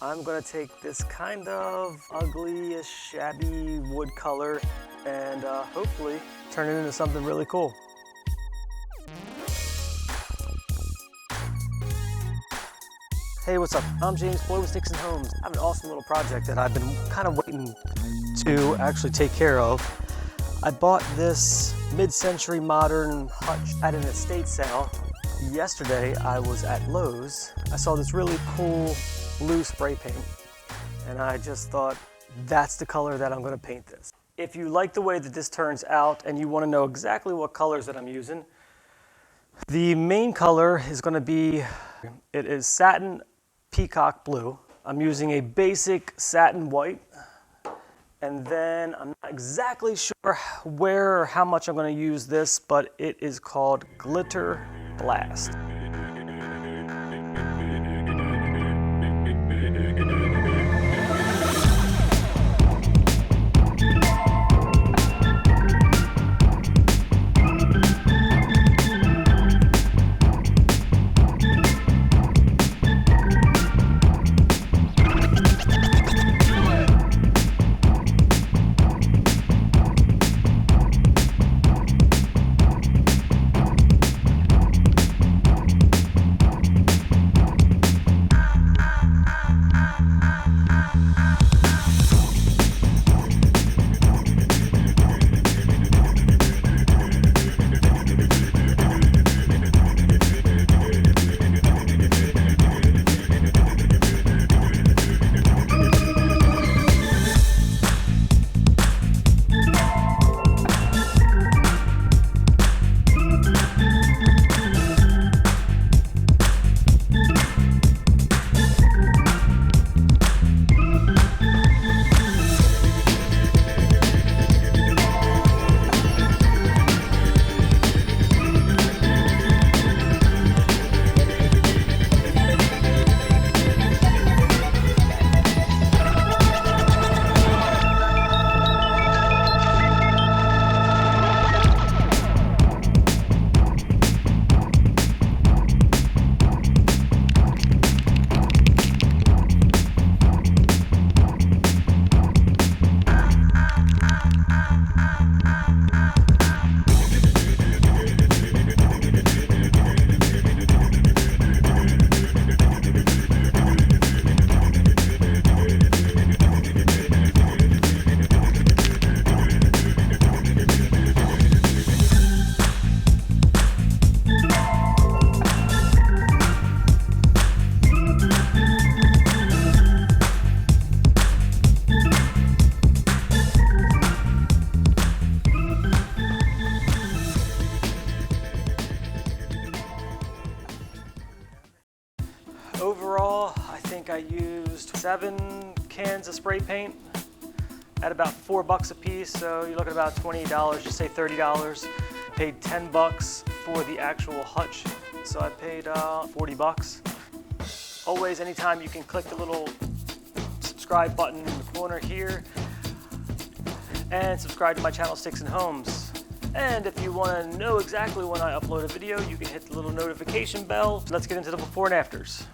I'm gonna take this kind of ugly, shabby wood color and hopefully turn it into something really cool. Hey, what's up? I'm James, boy with Sticks and Homes. I have an awesome little project that I've been kind of waiting to actually take care of. I bought this mid-century modern Hutch at an estate sale. Yesterday, I was at Lowe's. I saw this really cool blue spray paint, and I just thought, that's the color that I'm gonna paint this. If you like the way that this turns out and you wanna know exactly what colors that I'm using, the main color is gonna be, it is satin peacock blue. I'm using a basic satin white, and then I'm not exactly sure where or how much I'm gonna use this, but it is called Glitter Blast. Overall, I think I used 7 cans of spray paint at about $4 a piece, so you're looking at about $28, just say $30. Paid $10 for the actual Hutch, so I paid $40. Always, anytime you can click the little subscribe button in the corner here and subscribe to my channel, Sticks and Homes. And if you want to know exactly when I upload a video, you can hit the little notification bell. Let's get into the before and afters.